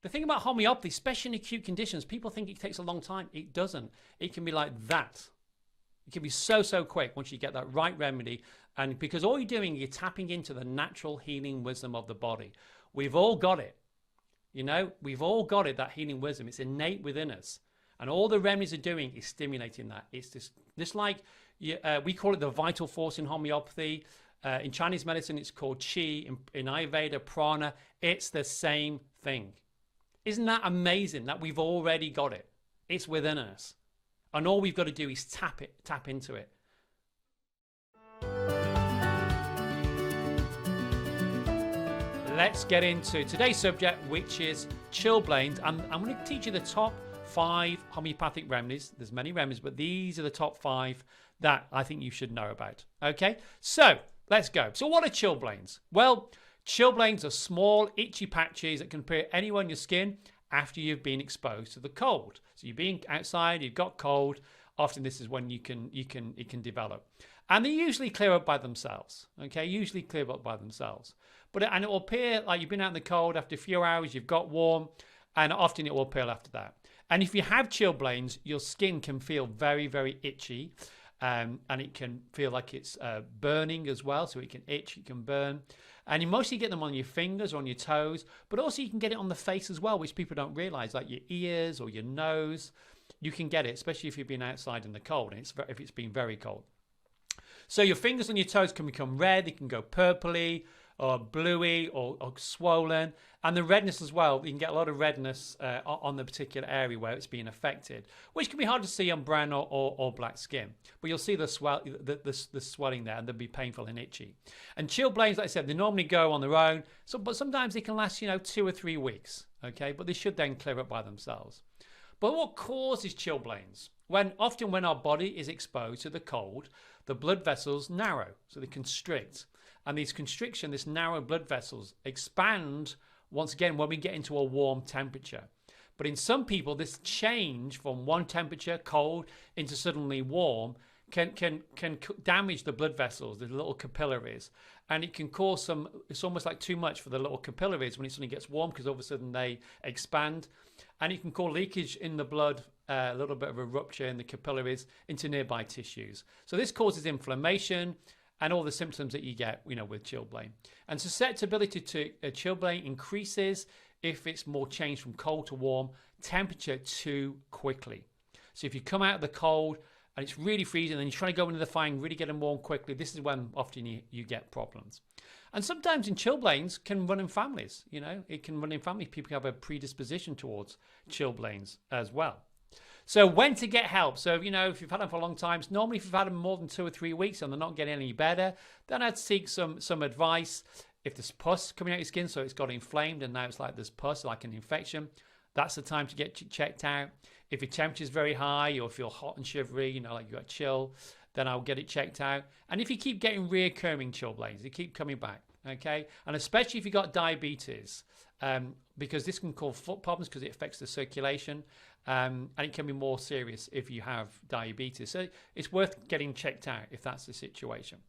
The thing about homeopathy, especially in acute conditions, people think it takes a long time. It doesn't. It can be like that. It can be so, so quick once you get that right remedy. And because all you're doing, you're tapping into the natural healing wisdom of the body. We've all got it. You know, we've all got it, that healing wisdom. It's innate within us. And all the remedies are doing is stimulating that. It's just like, we call it the vital force in homeopathy. In Chinese medicine, it's called qi. In Ayurveda, prana. It's the same thing. Isn't that amazing that we've already got it? It's within us. And all we've got to do is tap into it. Let's get into today's subject, which is chilblains. I'm going to teach you the top 5 homeopathic remedies. There's many remedies, but these are the top 5 that I think you should know about. Okay, so let's go. So what are chilblains? Well, chilblains are small, itchy patches that can appear anywhere on your skin after you've been exposed to the cold. So you're being outside, you've got cold. Often this is when it can develop, and they usually clear up by themselves. Okay, usually clear up by themselves. And it will appear like you've been out in the cold. After a few hours, you've got warm, and often it will appear after that. And if you have chilblains, your skin can feel very, very itchy, and it can feel like it's burning as well. So it can itch, it can burn. And you mostly get them on your fingers or on your toes, but also you can get it on the face as well, which people don't realize, like your ears or your nose. You can get it, especially if you've been outside in the cold, and if it's been very cold. So your fingers and your toes can become red. They can go purpley or bluey or swollen. And the redness as well, you can get a lot of redness on the particular area where it's being affected, which can be hard to see on brown or black skin. But you'll see the swelling there, and they'll be painful and itchy. And chilblains, like I said, they normally go on their own, but sometimes they can last, 2 or 3 weeks, okay? But they should then clear up by themselves. But what causes chilblains? Often when our body is exposed to the cold, the blood vessels narrow, so they constrict. And this narrow blood vessels expand once again when we get into a warm temperature. But in some people, this change from one temperature, cold, into suddenly warm, can damage the blood vessels, the little capillaries. And it can cause it's almost like too much for the little capillaries when it suddenly gets warm, because all of a sudden they expand. And it can cause leakage in the blood, a little bit of a rupture in the capillaries into nearby tissues. So this causes inflammation and all the symptoms that you get, with chilblain. And susceptibility to chilblain increases if it's more changed from cold to warm temperature too quickly. So if you come out of the cold and it's really freezing, and you're trying to go into the fire and really get them warm quickly, this is when often you get problems. And sometimes in chilblains can run in families. It can run in families. People have a predisposition towards chilblains as well. So when to get help? So, if you've had them for a long time, normally if you've had them more than 2 or 3 weeks and they're not getting any better, then I'd seek some advice. If there's pus coming out your skin, so it's got inflamed and now it's like there's pus, like an infection, that's the time to get checked out. If your temperature is very high or feel hot and shivery, like you got chill, then I'll get it checked out. And if you keep getting reoccurring chilblains, they keep coming back, okay? And especially if you've got diabetes, because this can cause foot problems because it affects the circulation, and it can be more serious if you have diabetes. So it's worth getting checked out if that's the situation.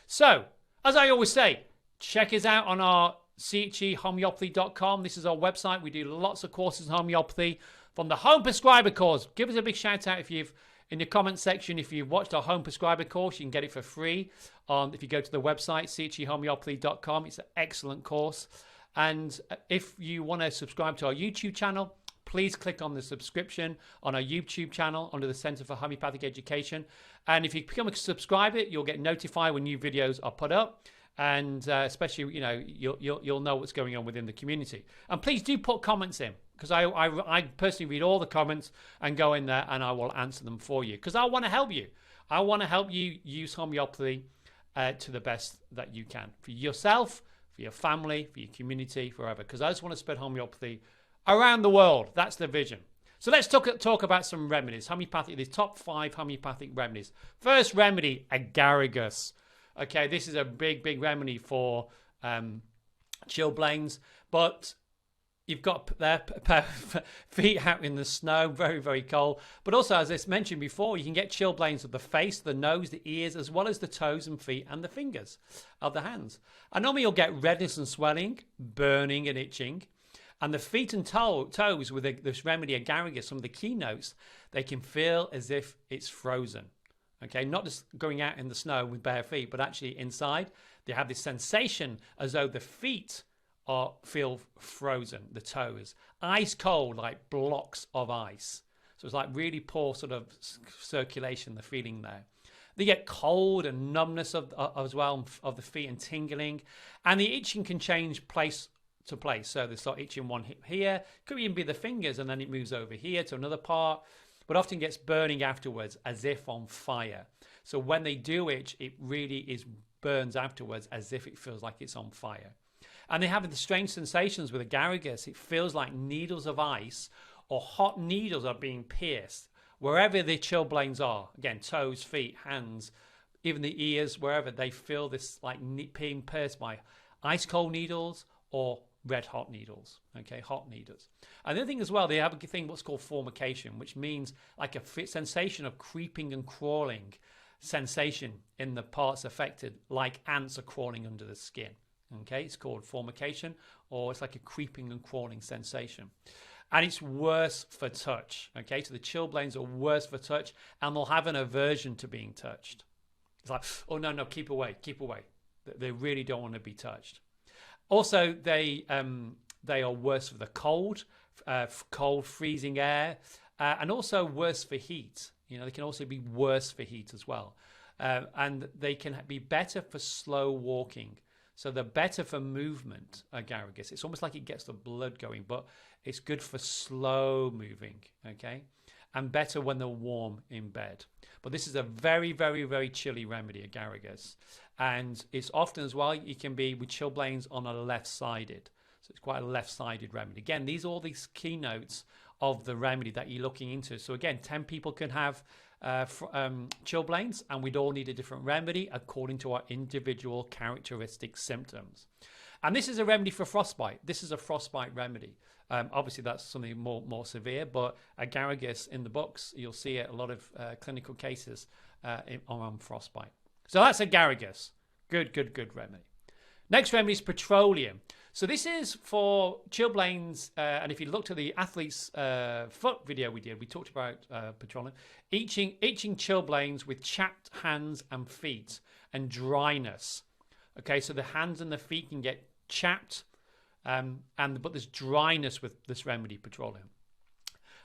So, as I always say, check us out on our chehomeopathy.com. This is our website. We do lots of courses in homeopathy, from the home prescriber course. Give us a big shout out in the comment section. If you've watched our home prescriber course, you can get it for free. If you go to the website, chehomeopathy.com, it's an excellent course. And if you want to subscribe to our YouTube channel, please click on the subscription on our YouTube channel under the Center for Homeopathic Education. And if you become a subscriber, you'll get notified when new videos are put up. And especially, you'll know what's going on within the community. And please do put comments in, because I personally read all the comments and go in there and I will answer them for you, because I want to help you. I want to help you use homeopathy to the best that you can, for yourself, for your family, for your community, forever. Because I just want to spread homeopathy around the world. That's the vision. So let's talk about some remedies. The top 5 homeopathic remedies. First remedy, Agaricus. Okay, this is a big remedy for chilblains, but you've got their feet out in the snow, very, very cold. But also, as I mentioned before, you can get chilblains of the face, the nose, the ears, as well as the toes and feet and the fingers of the hands. And normally you'll get redness and swelling, burning and itching. And the feet and toes with this remedy Agaricus, some of the keynotes, they can feel as if it's frozen. Okay, not just going out in the snow with bare feet, but actually inside, they have this sensation as though the feet feel frozen, the toes, ice cold, like blocks of ice. So it's like really poor sort of circulation, the feeling there. They get cold and numbness as well of the feet and tingling, and the itching can change place to place. So they start itching one hip here, could even be the fingers, and then it moves over here to another part, but often gets burning afterwards as if on fire. So when they do itch, it really burns afterwards as if it feels like it's on fire. And they have the strange sensations with Agaricus. It feels like needles of ice or hot needles are being pierced wherever the chilblains are. Again, toes, feet, hands, even the ears, wherever they feel this like being pierced by ice cold needles or red hot needles. Okay, hot needles. And the other thing as well, they have a thing what's called formication, which means like a sensation of creeping and crawling sensation in the parts affected, like ants are crawling under the skin. Okay, it's called formication, or it's like a creeping and crawling sensation. And it's worse for touch. Okay, so the chilblains are worse for touch, and they'll have an aversion to being touched. It's like, oh no, keep away, keep away. They really don't want to be touched. Also, they are worse for the cold, freezing air, and also worse for heat. You know, they can also be worse for heat as well. And they can be better for slow walking. So they're better for movement, Agaricus. It's almost like it gets the blood going, but it's good for slow moving, okay? And better when they're warm in bed. But this is a very, very, very chilly remedy, Agaricus. And it's often as well, it can be with chilblains on a left-sided. So it's quite a left-sided remedy. Again, these are all these keynotes of the remedy that you're looking into. So again, 10 people can have chilblains, and we'd all need a different remedy according to our individual characteristic symptoms. And this is a remedy for frostbite. This is a frostbite remedy. Obviously, that's something more severe, but Agaricus in the books, you'll see it a lot of clinical cases on frostbite. So that's Agaricus. Good remedy. Next remedy is Petroleum. So this is for chilblains, and if you looked at the athlete's foot video we did, we talked about Petroleum. Itching chilblains with chapped hands and feet and dryness. Okay, so the hands and the feet can get chapped, but there's dryness with this remedy, Petroleum.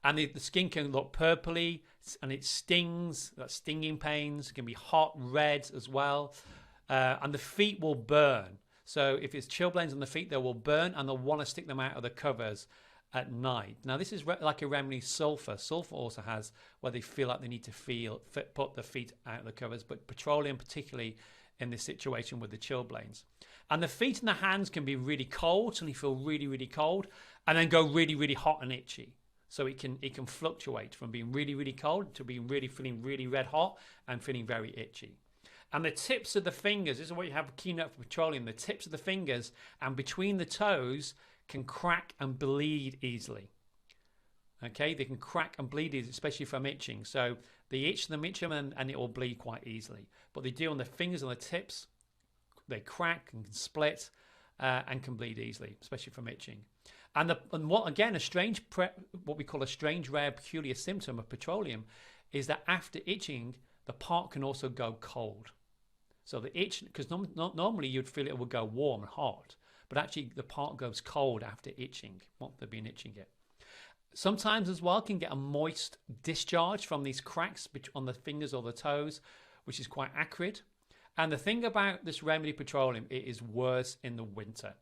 And the skin can look purpley, and it stings, that's stinging pains. It can be hot, red as well, and the feet will burn. So if it's chilblains on the feet, they will burn, and they'll want to stick them out of the covers at night. Now, this is like a remedy sulfur. Sulfur also has where they feel like they need to put the feet out of the covers, but Petroleum particularly in this situation with the chilblains. And the feet and the hands can be really cold, so you feel really, really cold, and then go really, really hot and itchy. So it can fluctuate from being really, really cold to being feeling really red hot and feeling very itchy. And the tips of the fingers, this is what you have a keynote for Petroleum, the tips of the fingers and between the toes can crack and bleed easily. Okay, they can crack and bleed easily, especially from itching. So they itch them and it will bleed quite easily. But they do on the fingers and the tips, they crack and can split and can bleed easily, especially from itching. And what we call a strange, rare, peculiar symptom of Petroleum is that after itching, the part can also go cold. So the itch, because normally you'd feel it would go warm and hot, but actually the part goes cold after itching, what they've been itching it. Sometimes as well can get a moist discharge from these cracks on the fingers or the toes, which is quite acrid. And the thing about this remedy Petroleum, it is worse in the winter.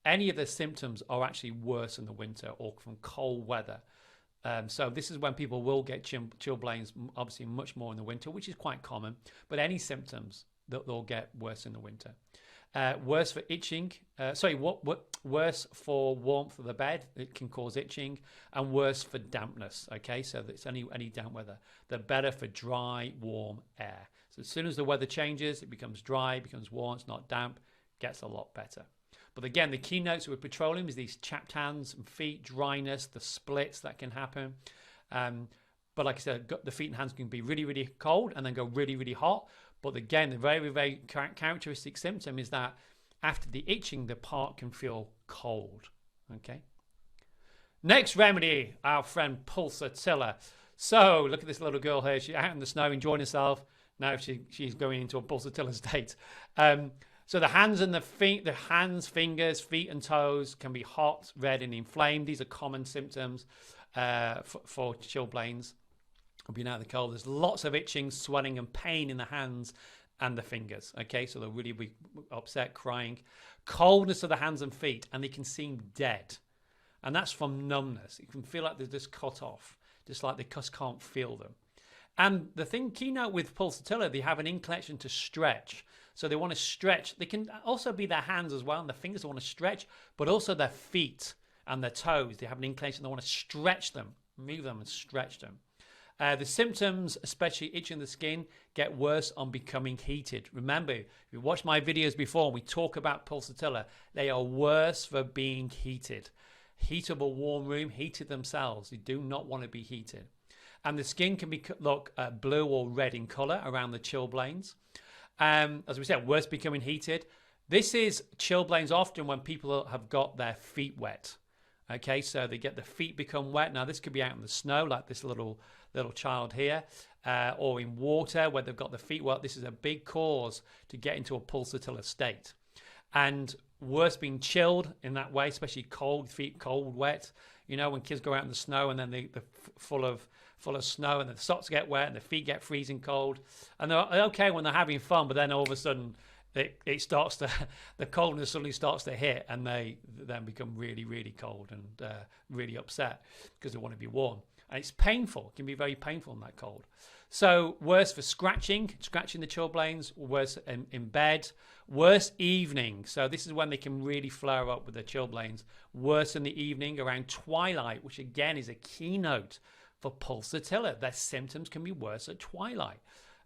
Any of the symptoms are actually worse in the winter or from cold weather. So this is when people will get chilblains, obviously much more in the winter, which is quite common. But any symptoms, they'll get worse in the winter. Worse for itching. Worse for warmth of the bed. It can cause itching, and worse for dampness. Okay, so it's any damp weather. They're better for dry, warm air. So as soon as the weather changes, it becomes dry, it becomes warm. It's not damp. Gets a lot better. But again, the keynotes with Petroleum is these chapped hands and feet, dryness, the splits that can happen. But like I said, the feet and hands can be really, really cold and then go really, really hot. But again, the very, very characteristic symptom is that after the itching, the part can feel cold. Okay, Next remedy, our friend Pulsatilla. So look at this little girl here. She's out in the snow enjoying herself. Now she's going into a Pulsatilla state. So the hands and the feet, the hands, fingers, feet and toes can be hot, red and inflamed. These are common symptoms for chilblains. Being out in the cold. There's lots of itching, swelling and pain in the hands and the fingers. Okay, so they'll really be upset, crying. Coldness of the hands and feet, and they can seem dead. And that's from numbness. You can feel like they're just cut off, just like they just can't feel them. And the keynote with Pulsatilla, they have an inclination to stretch. So they want to stretch. They can also be their hands as well, and the fingers they want to stretch, but also their feet and their toes. They have an inclination, they want to stretch them, move them and stretch them. The symptoms, especially itching the skin, get worse on becoming heated. Remember, if you watched my videos before, we talk about Pulsatilla. They are worse for being heated. Heat of a warm room, heated themselves. They do not want to be heated. And the skin can look blue or red in color around the chilblains. As we said, worse becoming heated. This is chilblains often when people have got their feet wet. Okay, so they get the feet become wet. Now, this could be out in the snow, like this little child here, or in water where they've got the feet wet. This is a big cause to get into a Pulsatilla state. And worse, being chilled in that way, especially cold feet, cold, wet. You know, when kids go out in the snow and then they're full of snow and the socks get wet and the feet get freezing cold. And they're okay when they're having fun, but then all of a sudden it starts to, the coldness suddenly starts to hit and they then become really, really cold and really upset because they want to be warm. And it's painful. It can be very painful in that cold. So worse for scratching the chilblains, worse in bed, worse evening. So this is when they can really flare up with the chilblains. Worse in the evening around twilight, which again is a keynote for Pulsatilla. Their symptoms can be worse at twilight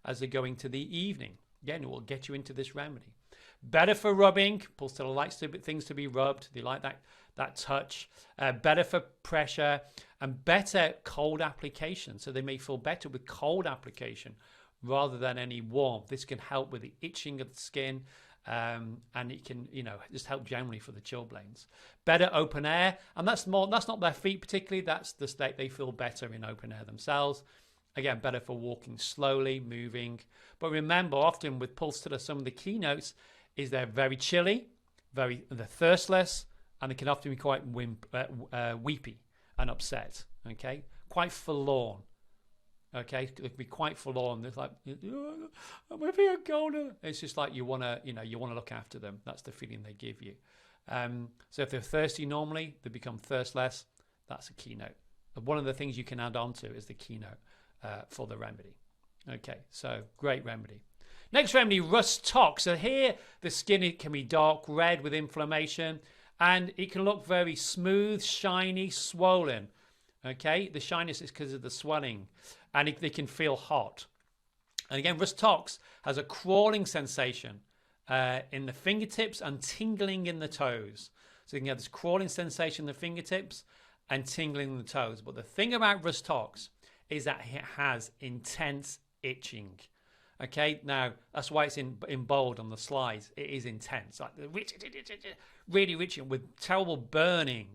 as they go into the evening. Again, it will get you into this remedy. Better for rubbing. Pulsatilla likes things to be rubbed. They like that touch. Better for pressure and better cold application. So they may feel better with cold application rather than any warmth. This can help with the itching of the skin, and it can, just help generally for the chilblains. Better open air, and that's not their feet particularly. That's the state they feel better in open air themselves. Again, better for walking slowly, moving. But remember, often with Pulsatilla, some of the keynotes is they're very chilly, they're thirstless, and they can often be quite weepy and upset. Okay, quite forlorn. Okay, it can be quite forlorn. It's like, my feet are colder. It's just like you want to look after them. That's the feeling they give you. So if they're thirsty normally, they become thirstless. That's a keynote. One of the things you can add on to is the keynote for the remedy. Okay, so great remedy. Next remedy, Rhus tox. So here the skin can be dark red with inflammation, and it can look very smooth, shiny, swollen. Okay, the shyness is because of the swelling, and they can feel hot. And again, Rhus tox has a crawling sensation in the fingertips and tingling in the toes. So you can have this crawling sensation in the fingertips and tingling in the toes. But the thing about Rhus tox is that it has intense itching. Okay, now that's why it's in bold on the slides. It is intense, like really itching with terrible burning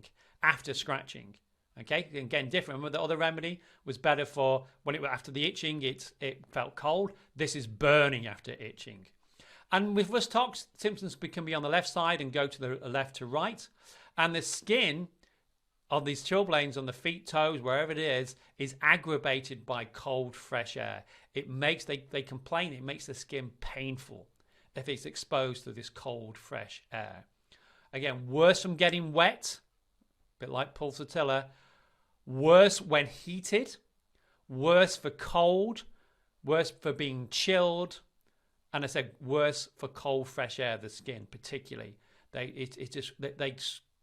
after scratching. Okay, again, different. Remember the other remedy was better for when it after the itching, it felt cold. This is burning after itching. And with Rhus tox, symptoms can be on the left side and go to the left to right. And the skin of these chilblains on the feet, toes, wherever it is aggravated by cold, fresh air. It makes, they complain, it makes the skin painful if it's exposed to this cold, fresh air. Again, worse from getting wet, a bit like Pulsatilla. Worse when heated, worse for cold, worse for being chilled, and I said worse for cold, fresh air, the skin particularly. They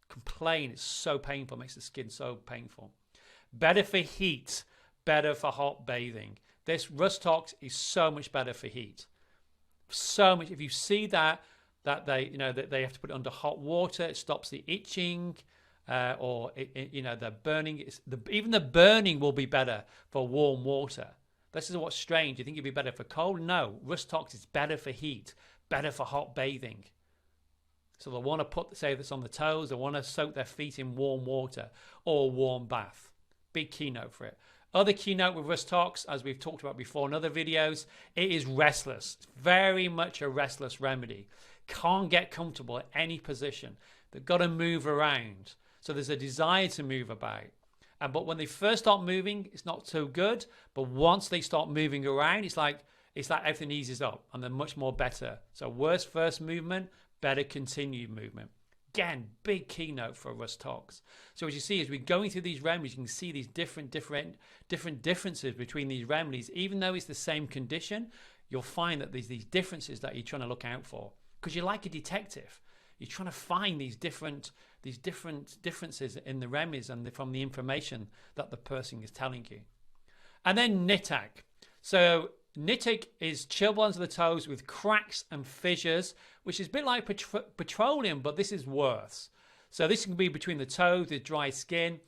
complain it's so painful, makes the skin so painful. Better for heat, better for hot bathing. This Rhus tox is so much better for heat. So much. If you see that they have to put it under hot water, it stops the itching. The burning, even the burning will be better for warm water. This is what's strange. You think it'd be better for cold? No, Rhus tox is better for heat, better for hot bathing. So they'll want to put, say this on the toes, they want to soak their feet in warm water or warm bath. Big keynote for it. Other keynote with Rhus tox, as we've talked about before in other videos, it is restless. It's very much a restless remedy. Can't get comfortable at any position. They've got to move around. So there's a desire to move about. But when they first start moving, it's not so good. But once they start moving around, it's like everything eases up and they're much more better. So worse first movement, better continued movement. Again, big keynote for Rhus tox. So as you see, as we're going through these remedies, you can see these different differences between these remedies. Even though it's the same condition, you'll find that there's these differences that you're trying to look out for. Because you're like a detective. You're trying to find these different differences in the remedies and from the information that the person is telling you. And then Nitric. So Nitric is chilblains of the toes with cracks and fissures, which is a bit like petroleum, but this is worse. So this can be between the toes, the dry skin,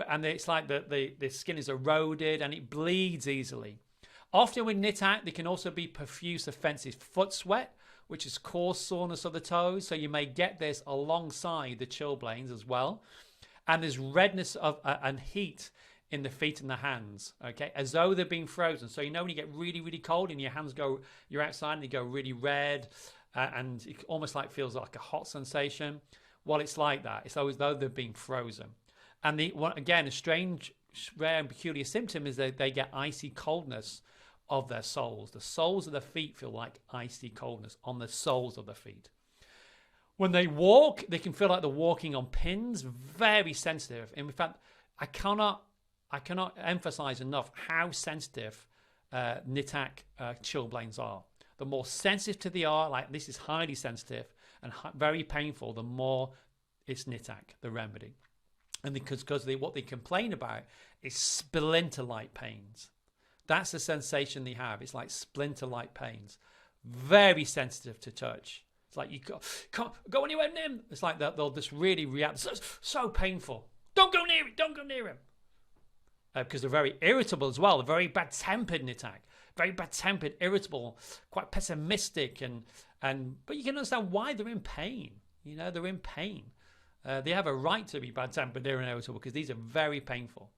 and it's like the skin is eroded and it bleeds easily. Often with Nitric, there can also be profuse offensive foot sweat, which is coarse soreness of the toes. So you may get this alongside the chilblains as well. And there's redness and heat in the feet and the hands, okay, as though they're being frozen. So you know when you get really, really cold and your hands go, you're outside and they go really red, and it almost feels like a hot sensation. Well, it's like that. It's as though they're being frozen. And again, a strange, rare and peculiar symptom is that they get icy coldness of their soles. The soles of the feet feel like icy coldness on the soles of the feet. When they walk, they can feel like they're walking on pins. Very sensitive. In fact, I cannot emphasize enough how sensitive Nitric chilblains are. The more sensitive to they are, like this is highly sensitive and very painful, the more it's Nitric, the remedy. And because what they complain about is splinter-like pains. That's the sensation they have. It's like splinter-like pains. Very sensitive to touch. It's like you can't go anywhere near him. It's like that they'll just really react. So painful. Don't go near it. Don't go near him. Because they're very irritable as well. They're very bad-tempered, Nitric. Very bad-tempered, irritable, quite pessimistic, but you can understand why they're in pain. You know, they're in pain. They have a right to be bad-tempered and irritable because these are very painful.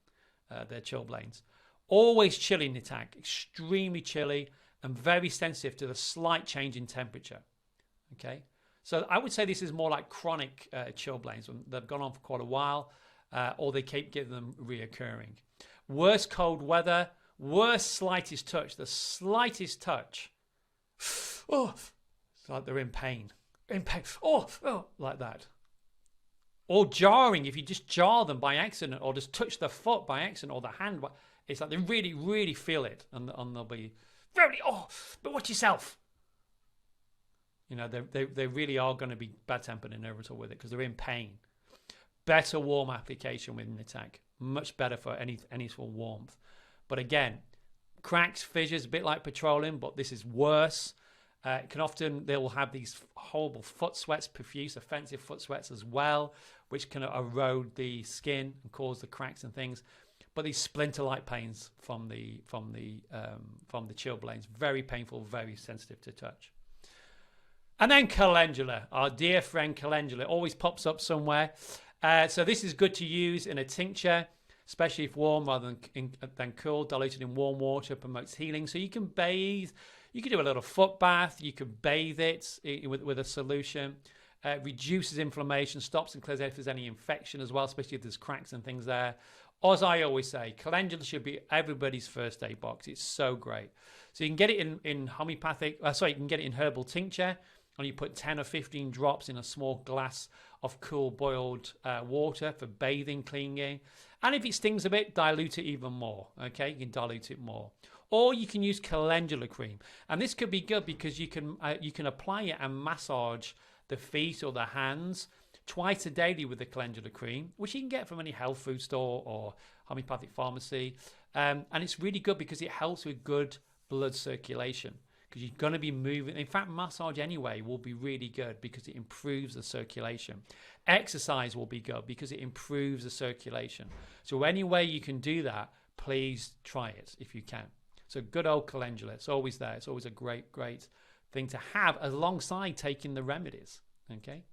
They're chilblains. Always chilly Nitric, extremely chilly and very sensitive to the slight change in temperature. Okay, so I would say this is more like chronic chilblains when they've gone on for quite a while, or they keep getting them reoccurring. Worse cold weather, worse slightest touch. The slightest touch, oh, it's like they're in pain. In pain. Oh, like that. Or jarring, if you just jar them by accident or just touch the foot by accident or the hand. It's like they really, really feel it and they'll be very, but watch yourself. You know, they really are going to be bad-tempered and irritable with it because they're in pain. Better warm application with Nitric. Much better for any sort of warmth. But again, cracks, fissures, a bit like petroleum, but this is worse. They will have these horrible foot sweats, profuse, offensive foot sweats as well, which can erode the skin and cause the cracks and things. But these splinter-like pains from the chilblains, very painful, very sensitive to touch. And then Calendula, our dear friend Calendula, always pops up somewhere. So this is good to use in a tincture, especially if warm rather than cool, diluted in warm water, promotes healing. So you can bathe, you can do a little foot bath, you can bathe it with a solution. Reduces inflammation, stops and clears out if there's any infection as well, especially if there's cracks and things there. As I always say, Calendula should be everybody's first aid box. It's so great. So you can get it in homeopathic, you can get it in herbal tincture, and you put 10 or 15 drops in a small glass of cool boiled water for bathing, cleaning. And if it stings a bit, dilute it even more. Okay, you can dilute it more. Or you can use Calendula cream. And this could be good because you can apply it and massage the feet or the hands twice a daily with the Calendula cream, which you can get from any health food store or homeopathic pharmacy. And it's really good because it helps with good blood circulation because you're going to be moving. In fact, massage anyway will be really good because it improves the circulation. Exercise will be good because it improves the circulation. So any way you can do that, please try it if you can. So good old Calendula, it's always there. It's always a great, great thing to have alongside taking the remedies. Okay.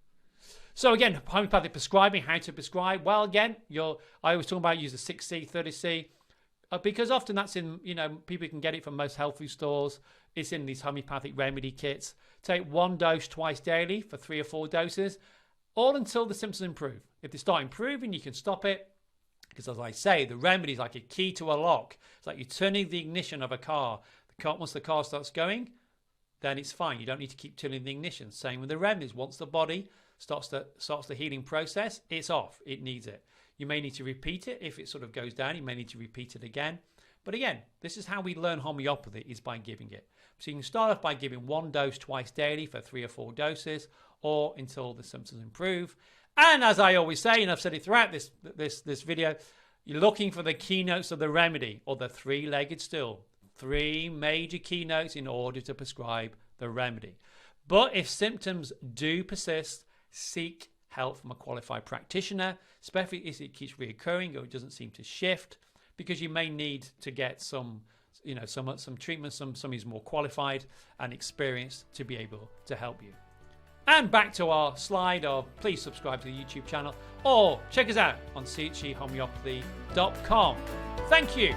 So again, homeopathic prescribing, how to prescribe. Well, again, I always talk about use the 6C, 30C, because often that's in, people can get it from most health food stores. It's in these homeopathic remedy kits. Take 1 dose twice daily for 3 or 4 doses, all until the symptoms improve. If they start improving, you can stop it. Because as I say, the remedy is like a key to a lock. It's like you're turning the ignition of a car. Once the car starts going, then it's fine. You don't need to keep turning the ignition. Same with the remedies. Once the body starts the healing process, it's off. It needs it. You may need to repeat it. If it sort of goes down, you may need to repeat it again. But again, this is how we learn homeopathy, is by giving it. So you can start off by giving 1 dose twice daily for 3 or 4 doses, or until the symptoms improve. And as I always say, and I've said it throughout this video, you're looking for the keynotes of the remedy, or the 3-legged stool. 3 major keynotes in order to prescribe the remedy. But if symptoms do persist, seek help from a qualified practitioner, especially if it keeps reoccurring or it doesn't seem to shift, because you may need to get some treatment, somebody who's more qualified and experienced to be able to help you. And back to our slide of please subscribe to the YouTube channel or check us out on chhomeopathy.com. Thank you.